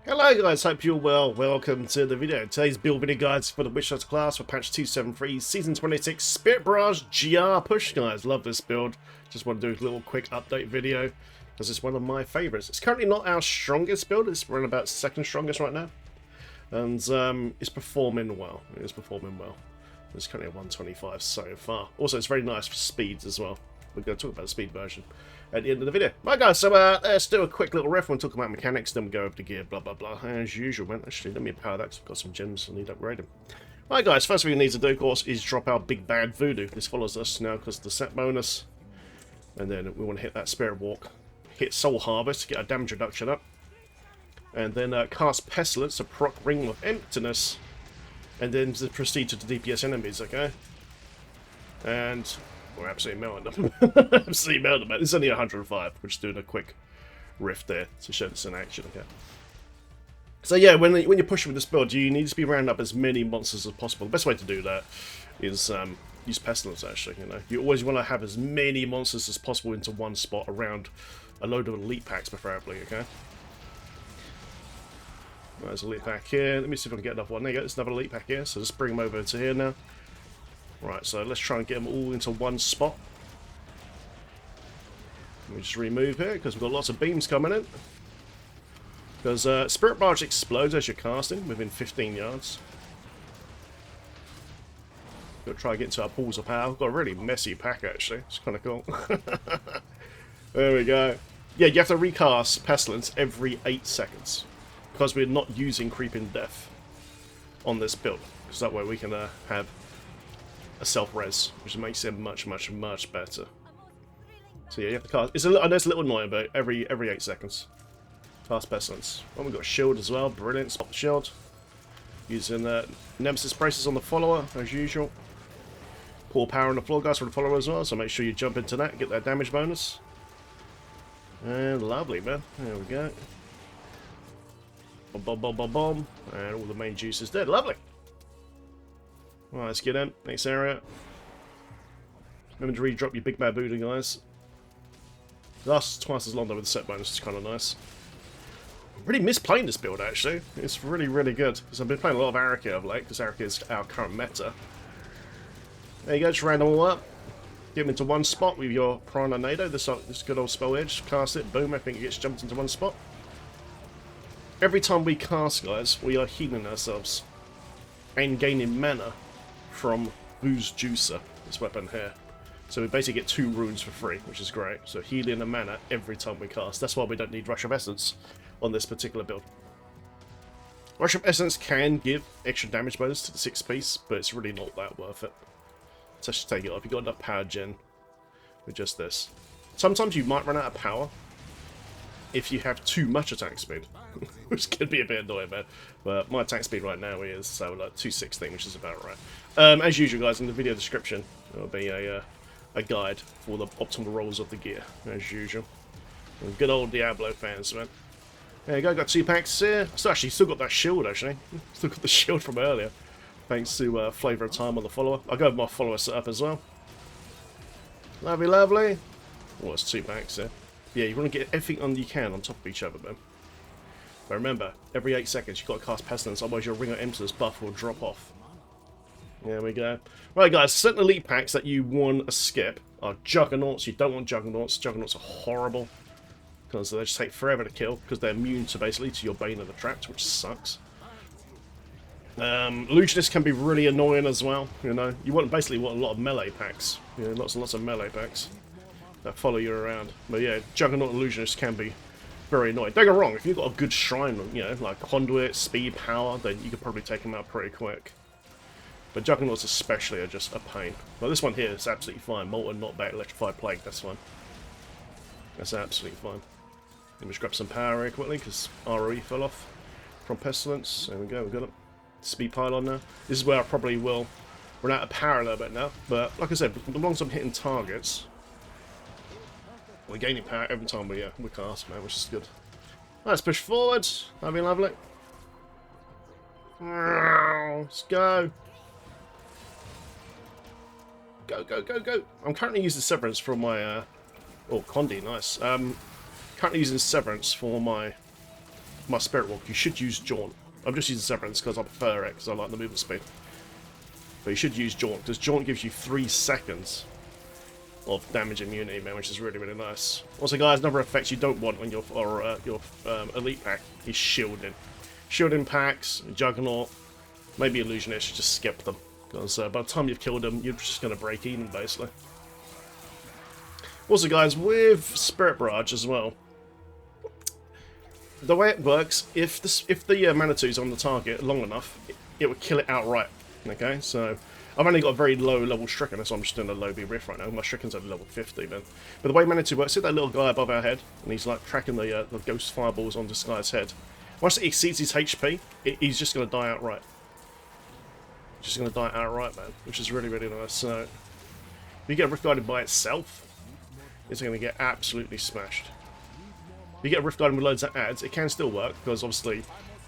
Hello guys, hope you're well. Welcome to the video. Today's build video guides for the Witch Hunter class for patch 2.7.3 Season 26 Spirit Barrage GR push, guys. Love this build. Just want to do a little quick update video because it's one of my favourites. It's currently not our strongest build. It's around about second strongest right now. And it's performing well. It's performing well. It's currently at 125 so far. Also, it's very nice for speeds as well. We're going to talk about the speed version at the end of the video. Right guys, so let's do a quick little riff. We'll talk about mechanics, then we'll go over to gear, blah blah blah, as usual, man. Actually, let me power that because I've got some gems I need upgrading. Right guys, first thing we need to do, of course, is drop our big bad voodoo. This follows us now because of the set bonus. And then we want to hit that spirit walk, hit soul harvest to get our damage reduction up. And then cast pestilence to proc ring of emptiness. And then to proceed to the DPS enemies, okay? And we're absolutely melting them. Absolutely melting them. It's only 105. We're just doing a quick riff there to show this in action, okay? So yeah, when you're pushing with this build, you need to be rounding up as many monsters as possible. The best way to do that is use pestilence, actually, you know. You always want to have as many monsters as possible into one spot around a load of elite packs, preferably, okay? Right, there's a elite pack here. Let me see if I can get another one. There you go, there's another elite pack here. So just bring them over to here now. Right, so let's try and get them all into one spot. Let me just remove here, because we've got lots of beams coming in. Because Spirit Barrage explodes as you're casting, within 15 yards. Got to try and get into our pools of power. We've got a really messy pack, actually. It's kind of cool. There we go. Yeah, you have to recast Pestilence every 8 seconds. Because we're not using Creeping Death on this build. Because that way we can have a self-res, which makes it much better. So yeah, you have to cast. I know it's a little annoying, but every 8 seconds. Cast Pestilence. Oh, we've got a shield as well. Brilliant. Spot the shield. Using Nemesis Bracelet on the follower, as usual. Pour power on the floor guys for the follower as well, so make sure you jump into that and get that damage bonus. And lovely, man. There we go. Bomb, bomb, bomb, bomb. And all the main juices dead. Lovely. Right, let's get in. Next area. Remember to re-drop your big bad voodoo, guys. Lasts twice as long though with the set bonus. It's kind of nice. I really miss playing this build, actually. It's really, really good. Because I've been playing a lot of Araki of late, because Araki is our current meta. There you go, just round them all up. Get them into one spot with your Prana Nado. This good old spell edge. Cast it, boom, I think it gets jumped into one spot. Every time we cast, guys, we are healing ourselves. And gaining mana from Booze Juicer, this weapon here. So we basically get 2 runes for free, which is great. So healing and mana every time we cast. That's why we don't need Rush of Essence on this particular build. Rush of Essence can give extra damage bonus to the 6 piece, but it's really not that worth it. So just take it off. You've got enough power gen with just this. Sometimes you might run out of power if you have too much attack speed, which could be a bit annoying, man. But my attack speed right now is so like 216, which is about right. As usual, guys, in the video description there will be a guide for the optimal rolls of the gear, as usual. And good old Diablo fans, man. There you go, got 2 packs here. Still got that shield, actually. Still got the shield from earlier. Thanks to Flavour of Time on the follower. I'll go with my follower setup as well. Lovely, lovely. Oh, it's 2 packs here. Yeah, you want to get everything on you can on top of each other, man. But remember, every 8 seconds you've got to cast Pestilence, otherwise your Ring of Emptiness buff will drop off. There we go. Right, guys, certain elite packs that you want to skip are Juggernauts. You don't want Juggernauts. Juggernauts are horrible. Because they just take forever to kill, because they're immune to basically to your Bane of the Trapped, which sucks. Illusionists can be really annoying as well, you know. You basically want a lot of melee packs. You know, lots and lots of melee packs that follow you around. But yeah, Juggernaut Illusionists can be very annoying. Don't get me wrong, if you've got a good shrine, you know, like Conduit, Speed, Power, then you could probably take them out pretty quick. But Juggernauts especially are just a pain. Well, this one here is absolutely fine. Molten, Knockback, Electrified Plague, that's fine. That's absolutely fine. Let me just grab some power here quickly, because ROE fell off from Pestilence. There we go, we've got it. Speed pylon now. This is where I probably will run out of power a little bit now. But like I said, as long as I'm hitting targets, we're gaining power every time we cast, man, which is good. Let's push forward. That'd be lovely. Let's go. Go, go, go, go. I'm currently using Severance for my... oh, Condi, nice. Currently using Severance for my Spirit Walk. You should use Jaunt. I'm just using Severance because I prefer it, because I like the movement speed. But you should use Jaunt, because Jaunt gives you 3 seconds of damage immunity, man, which is really, really nice. Also, guys, another effect you don't want on your elite pack is shielding. Shielding packs, Juggernaut, maybe Illusionist, just skip them. Because by the time you've killed them, you're just going to break even, basically. Also, guys, with Spirit Barrage as well, the way it works, if the Manitou's on the target long enough, it will kill it outright. Okay, so I've only got a very low level Stricken, so I'm just doing a low B riff right now. My Stricken's only level 50, man. But the way Manitou works, see that little guy above our head, and he's like tracking the ghost fireballs on this guy's head. Once it exceeds his HP, he's just going to die outright. Just going to die outright, man, which is really, really nice. So if you get Rift Guarded by itself, it's going to get absolutely smashed. If you get Rift Guarded with loads of adds, it can still work, because obviously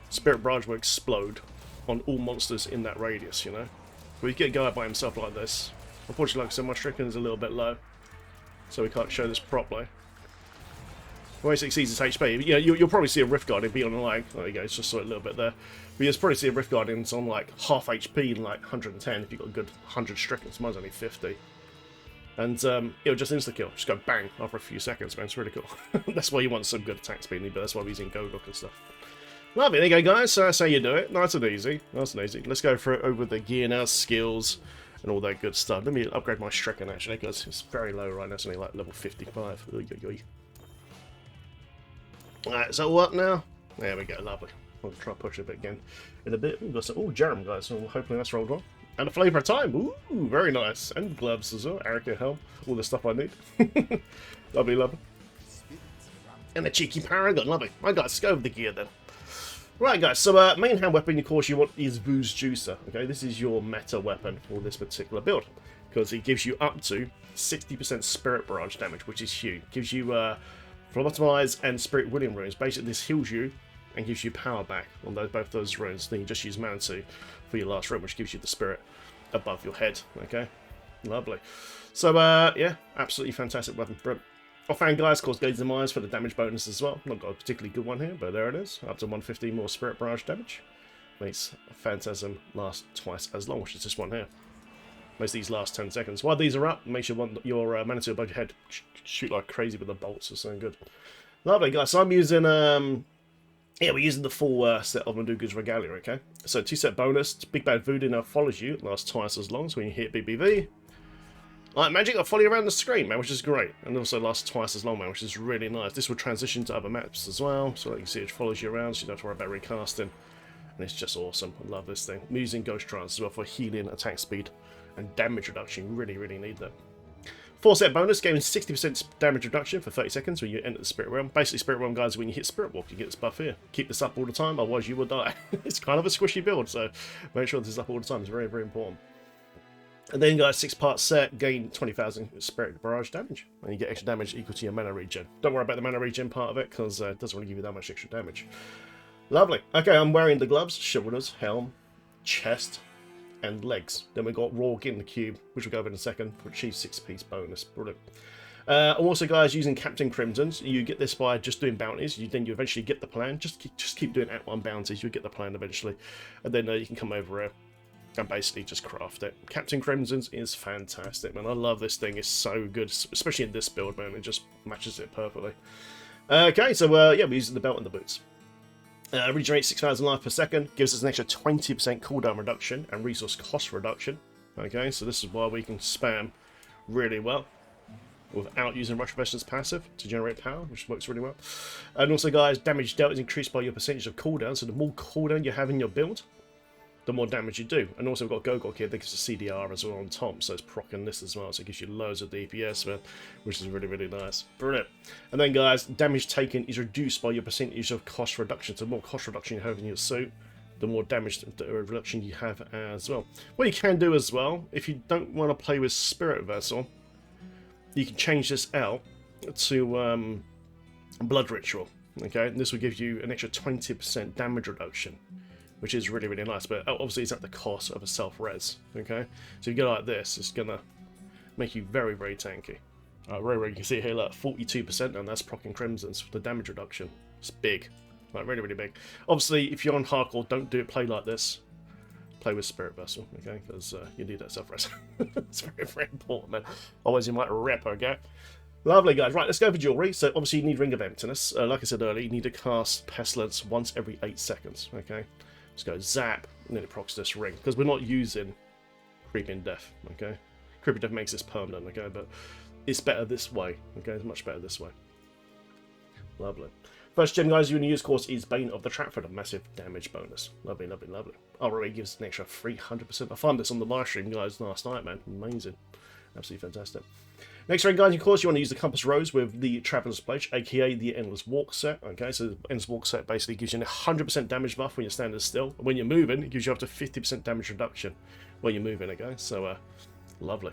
Spirit Barrage will explode on all monsters in that radius, you know. But you get a guy by himself like this. Unfortunately, like I said, my Stricken is a little bit low, so we can't show this properly. Once it exceeds its HP, you'll probably see a Rift Guardian be on like, there you go, it's just saw it a little bit there. But you'll probably see a Rift Guardian's on like half HP and like 110 if you've got a good 100 Strickens. Mine's only 50. And it'll just insta-kill, just go bang after a few seconds, man. It's really cool. That's why you want some good attack speed, but that's why we're using Gogok and stuff. Lovely, there you go, guys. So that's how you do it. Nice and easy. Nice and easy. Let's go through over the gear now, skills, and all that good stuff. Let me upgrade my Stricken, actually, because it's very low right now. It's only like level 55. Alright, so what now? There we go, lovely. I'll try to push it a bit again in a bit. We've got some, oh, Jerem, guys, so hopefully that's rolled on. And a flavour of time, ooh, very nice. And gloves as well, Erica helm, all the stuff I need. Lovely, lovely. And a cheeky paragon, lovely. Right, guys, let's go over the gear then. Right, guys, so main hand weapon, of course, you want is Vu's Juicer. Okay, this is your meta weapon for this particular build, because it gives you up to 60% Spirit Barrage damage, which is huge. Gives you Phlebotomize and Spirit William runes. Basically, this heals you and gives you power back on both those runes. Then you just use Manitou for your last rune, which gives you the spirit above your head. Okay, lovely. So, yeah, absolutely fantastic weapon. Brilliant. Offhand, guys, of course, Gauge the Mines for the damage bonus as well. Not got a particularly good one here, but there it is. Up to 150 more Spirit Barrage damage. Makes Phantasm last twice as long, which is this one here. Makes these last 10 seconds. While these are up, makes your Manitou above your head shoot like crazy with the bolts. It's so good. Lovely, guys. So I'm using, yeah, we're using the full set of Mundunugu's Regalia, okay? So 2-set bonus. Big Bad Voodoo now follows you. It lasts twice as long, so when you hit BBV, like magic, I'll follow you around the screen, man, which is great. And also lasts twice as long, man, which is really nice. This will transition to other maps as well. So like you can see, it follows you around, so you don't have to worry about recasting. And it's just awesome. I love this thing. I'm using Ghost Trance as well for healing, attack speed, and damage reduction. You really, really need that. 4-set bonus, giving 60% damage reduction for 30 seconds when you enter the Spirit Realm. Basically, Spirit Realm, guys, when you hit Spirit Walk, you get this buff here. Keep this up all the time, otherwise you will die. It's kind of a squishy build, so make sure this is up all the time. It's very, very important. And then, guys, 6-part set, gain 20,000 Spirit Barrage damage. And you get extra damage equal to your mana regen. Don't worry about the mana regen part of it, because it doesn't really give you that much extra damage. Lovely. Okay, I'm wearing the gloves, shoulders, helm, chest, and legs. Then we got Raw in the cube, which we'll go over in a second, for achieve 6-piece bonus. Brilliant. Also, guys, using Captain Crimson's, you get this by just doing bounties. Then you eventually get the plan. Just keep doing @1 bounties. You'll get the plan eventually. And then you can come over here and basically just craft it. Captain Crimson's is fantastic, man. I love this thing. It's so good, especially in this build, man. It just matches it perfectly. Okay, so yeah, we're using the belt and the boots. Regenerates 6,000 life per second, gives us an extra 20% cooldown reduction and resource cost reduction. Okay, so this is why we can spam really well without using Rush Professional's passive to generate power, which works really well. And also, guys, damage dealt is increased by your percentage of cooldown, so the more cooldown you have in your build, the more damage you do. And also we've got Gogok here that gives a CDR as well on top, so it's proccing this as well, so it gives you loads of DPS, man, which is really, really nice. Brilliant. And then, guys, damage taken is reduced by your percentage of cost reduction. So the more cost reduction you have in your suit, the more damage reduction you have as well. What you can do as well, if you don't want to play with Spirit Vessel, you can change this out to Blood Ritual. Okay, and this will give you an extra 20% damage reduction, which is really, really nice, but obviously it's at the cost of a self-res, okay? So if you go like this, it's gonna make you very, very tanky. You can see here, look, 42%, and that's proccing Crimsons for the damage reduction. It's big. Like, really, really big. Obviously, if you're on hardcore, don't do it play like this. Play with Spirit Vessel, okay? Because you need that self-res. It's very, very important, man. Otherwise, you might rip, okay? Lovely, guys. Right, let's go for jewelry. So, obviously, you need Ring of Emptiness. Like I said earlier, you need to cast Pestilence once every 8 seconds, okay? Let's go zap, and then it procs this ring. Because we're not using Creeping Death, okay? Creeping Death makes this permanent, okay? But it's better this way, okay? It's much better this way. Lovely. First gem, guys, you're going to use, of course, is Bane of the Trap for the massive damage bonus. Lovely, lovely, lovely. Already gives an extra 300%. I found this on the live stream, guys, last night, man. Amazing. Absolutely fantastic. Next ring, guys, of course, you want to use the Compass Rose with the Traveler's Pledge, aka the Endless Walk set. Okay, so the Endless Walk set basically gives you a 100% damage buff when you're standing still. When you're moving, it gives you up to 50% damage reduction when you're moving, okay? So, lovely.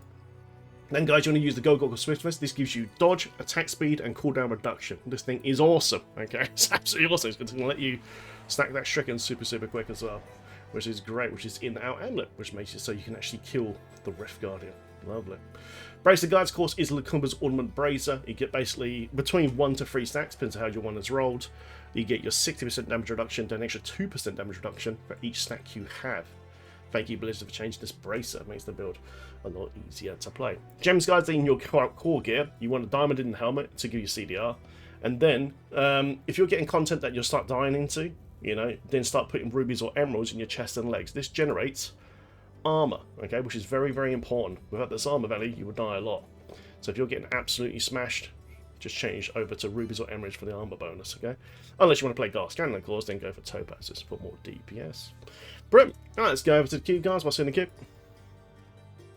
Then, guys, you want to use the Go-Go Swiftness. This gives you dodge, attack speed, and cooldown reduction. This thing is awesome, okay? It's absolutely awesome. It's going to let you stack that Stricken super, super quick as well, which is great, which is in the Out Amulet, which makes it so you can actually kill the Rift Guardian. Lovely. Bracelet, guys, of course, is Lacumba's Ornament Brazier. You get basically between 1 to 3 stacks, depends on how your one is rolled. You get your 60% damage reduction, then an extra 2% damage reduction for each stack you have. Thank you, Blizzard, for changing this bracer. It makes the build a lot easier to play. Gems, guys, in your core gear, you want a diamond in the helmet to give you CDR. And then, if you're getting content that you'll start dying into, you know, then start putting rubies or emeralds in your chest and legs. This generates armor, okay, which is very, very important. Without this armor value, you would die a lot. So if you're getting absolutely smashed, just change over to rubies or emeralds for the armor bonus, okay? Unless you want to play Glass Cannon, of course, then go for topazes for more DPS. Brilliant. Alright, let's go over to the cube, guys. What's in the cube?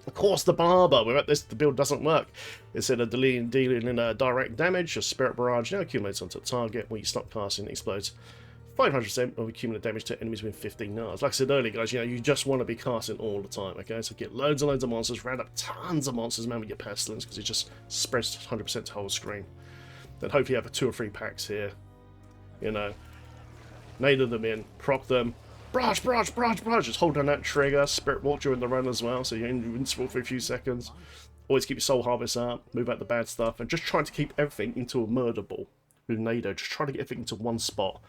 Of course, the Barber. Without this, the build doesn't work. Instead of dealing in direct damage, your Spirit Barrage now accumulates onto the target. When you stop casting, it explodes 500% of accumulated damage to enemies within 15 yards. Like I said earlier, guys, you know, you just want to be casting all the time, okay? So get loads and loads of monsters, round up tons of monsters, man, with your Pestilence, because it just spreads 100% to whole screen. Then hopefully you have 2 or 3 packs here, you know. Nader them in, proc them. Barrage, barrage, barrage, barrage. Just hold down that trigger. Spirit Walk during the run as well, so you're invincible for a few seconds. Always keep your Soul Harvest up, move out the bad stuff, and just trying to keep everything into a murder ball with Nader. Just trying to get everything into one spot.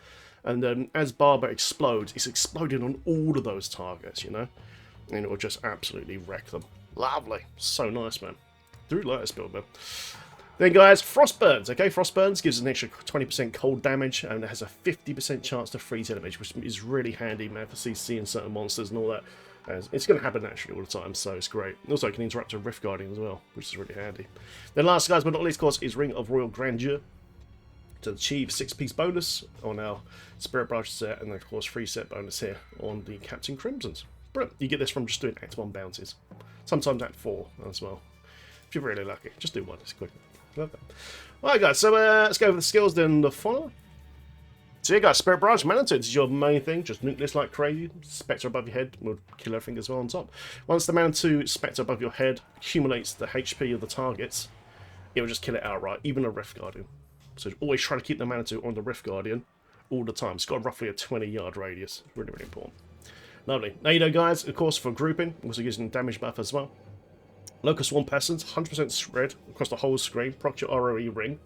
And then as Barber explodes, it's exploding on all of those targets, you know? And it will just absolutely wreck them. Lovely. So nice, man. Do like this build, man. Then, guys, Frostburns, okay? Frostburns gives an extra 20% cold damage, and it has a 50% chance to freeze enemies, which is really handy, man, for CC and certain monsters and all that. It's going to happen naturally all the time, so it's great. Also, it can interact with Rift Guardian as well, which is really handy. Then last, guys, but not least, of course, is Ring of Royal Grandeur. To achieve 6-piece bonus on our Spirit Barrage set, and then, of course, 3 set bonus here on the Captain Crimsons. Brilliant. You get this from just doing Act 1 bounties. Sometimes Act 4 as well. If you're really lucky, just do one, it's quick. Love that. Alright, guys, so let's go over the skills, then the follower. So, yeah, guys, Spirit Barrage, Manitude is your main thing. Just nuke this like crazy. Spectre above your head will kill everything as well on top. Once the Manitude Spectre above your head accumulates the HP of the targets, it will just kill it outright, even a Rift Guardian. So always try to keep the Manitou on the Rift Guardian all the time. It's got roughly a 20-yard radius. Really, really important. Lovely. Nader, guys, of course, for grouping. Also using damage buff as well. Locust Swarm Pestilence, 100% spread across the whole screen. Proc your ROE ring.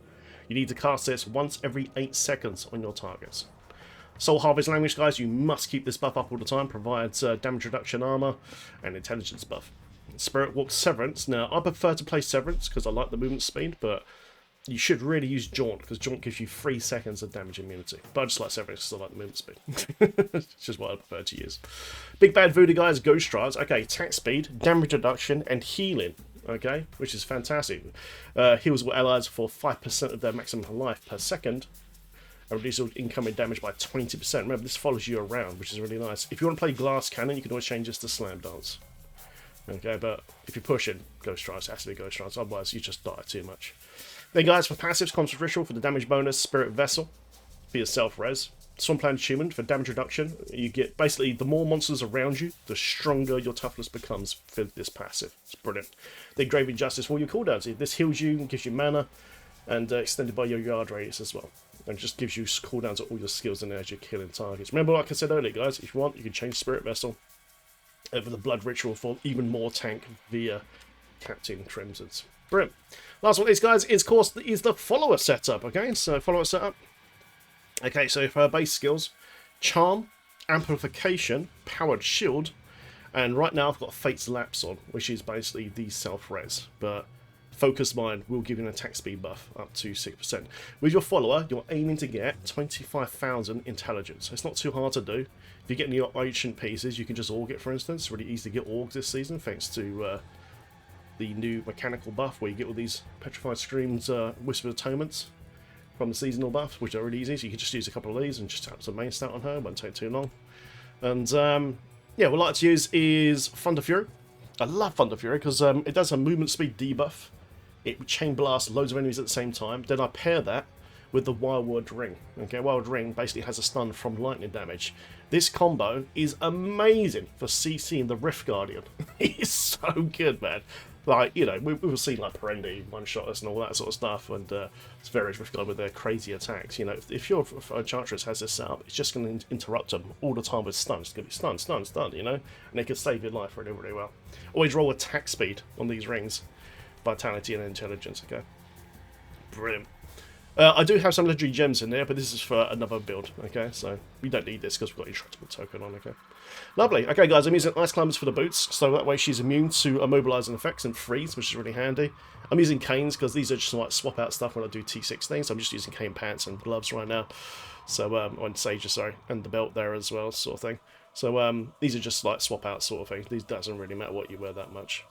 You need to cast this once every 8 seconds on your targets. Soul Harvest Language, guys, you must keep this buff up all the time. Provides damage reduction armor and intelligence buff. Spirit Walk Severance. Now, I prefer to play Severance because I like the movement speed, but you should really use Jaunt, because Jaunt gives you 3 seconds of damage immunity. But I just like Severance because I like the movement speed. It's just what I prefer to use. Big Bad Voodoo, guys, Ghost Trials. Okay, attack speed, damage reduction, and healing. Okay, which is fantastic. Heals all allies for 5% of their maximum life per second. And reduces incoming damage by 20%. Remember, this follows you around, which is really nice. If you want to play Glass Cannon, you can always change this to Slam Dance. Okay, but if you're pushing Ghost Trials, it has to be Ghost Trials. Otherwise, you just die too much. Then, guys, for passives, Constant Ritual for the damage bonus, Spirit Vessel for your self-res, Swampland Attunement for damage reduction. You get, basically, the more monsters around you, the stronger your toughness becomes for this passive. It's brilliant. Then, Grave Injustice for all your cooldowns. This heals you and gives you mana, and extended by your yard radius as well. And just gives you cooldowns on all your skills and as you're killing targets. Remember, like I said earlier, guys, if you want, you can change Spirit Vessel over the Blood Ritual for even more tank via Captain Crimson's. Brilliant. Last one of these guys is, of course, is the follower setup. Okay, so follower setup. Okay, so for her base skills, Charm, Amplification, Powered Shield, and right now I've got Fate's Lapse on, which is basically the self-res, but Focused Mind will give you an attack speed buff up to 6%. With your follower, you're aiming to get 25,000 intelligence. It's not too hard to do. If you get any ancient pieces, you can just Org it, for instance. It's really easy to get Orgs this season, thanks to the new mechanical buff, where you get all these Petrified Screams, Whispered Atonements from the seasonal buffs, which are really easy. So you can just use a couple of these and just tap some main stat on her. Won't take too long. And yeah, what I like to use is Thunder Fury. I love Thunder Fury because it does a movement speed debuff. It chain blasts loads of enemies at the same time. Then I pair that with the Wild Ring. Okay, Wild Ring basically has a stun from lightning damage. This combo is amazing for CCing the Rift Guardian. It's so good, man. Like, you know, we've seen like Perendi one-shotters and all that sort of stuff, and it's various Rift Guard with their crazy attacks. You know, if your Enchantress has this set up, it's just going to interrupt them all the time with stuns. It's going to be stun, stun, stun, you know? And it can save your life really, really well. Always roll attack speed on these rings. Vitality and intelligence, okay? Brilliant. I do have some legendary gems in there, but this is for another build, okay? So we don't need this because we've got intractable token on, okay? Lovely. Okay, guys, I'm using Ice Climbers for the boots, so that way she's immune to immobilizing effects and freeze, which is really handy. I'm using canes because these are just like swap out stuff when I do T16, so I'm just using cane pants and gloves right now. So, on Sages, sorry, and the belt there as well, sort of thing. So, these are just like swap out sort of things. These doesn't really matter what you wear that much.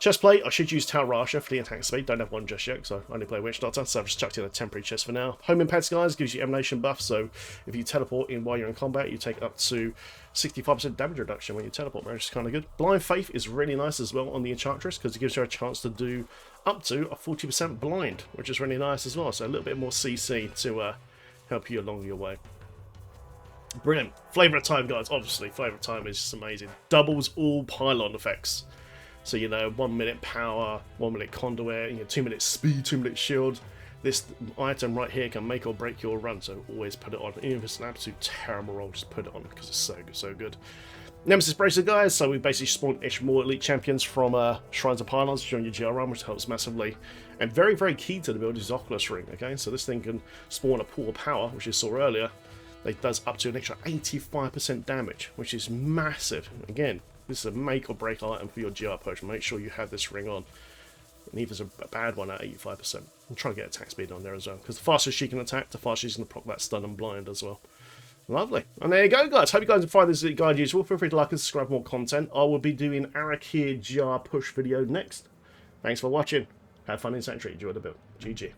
Chestplate, I should use Tal Rasha for the attack speed. Don't have one just yet, so I only play Witch Doctor, so I've just chucked in a temporary chest for now. Home Impacts, guys, gives you emanation buff, so if you teleport in while you're in combat, you take up to 65% damage reduction when you teleport, which is kind of good. Blind Faith is really nice as well on the Enchantress, because it gives her a chance to do up to a 40% blind, which is really nice as well, so a little bit more CC to help you along your way. Brilliant. Flavour of Time, guys, obviously, Flavour of Time is just amazing. Doubles all pylon effects. So, you know, 1 minute power, 1 minute conduit, you know, 2 minutes speed, 2 minute shield. This item right here can make or break your run, so always put it on. Even if it's an absolute terrible roll, just put it on because it's so good, so good. Nemesis Bracelet, guys, so we basically spawn more elite champions from Shrines of Pylons during your GR run, which helps massively. And very, very key to the build is Oculus Ring, okay? So this thing can spawn a pool of power, which you saw earlier. It does up to an extra 85% damage, which is massive. Again, this is a make or break item for your GR push. Make sure you have this ring on. And even if it's a bad one at 85%. I'm trying to get attack speed on there as well. Because the faster she can attack, the faster she's going to proc that stun and blind as well. Lovely. And there you go, guys. Hope you guys find this guide useful. Feel free to like and subscribe for more content. I will be doing Arakir GR push video next. Thanks for watching. Have fun in Sanctuary. Enjoy the build. GG.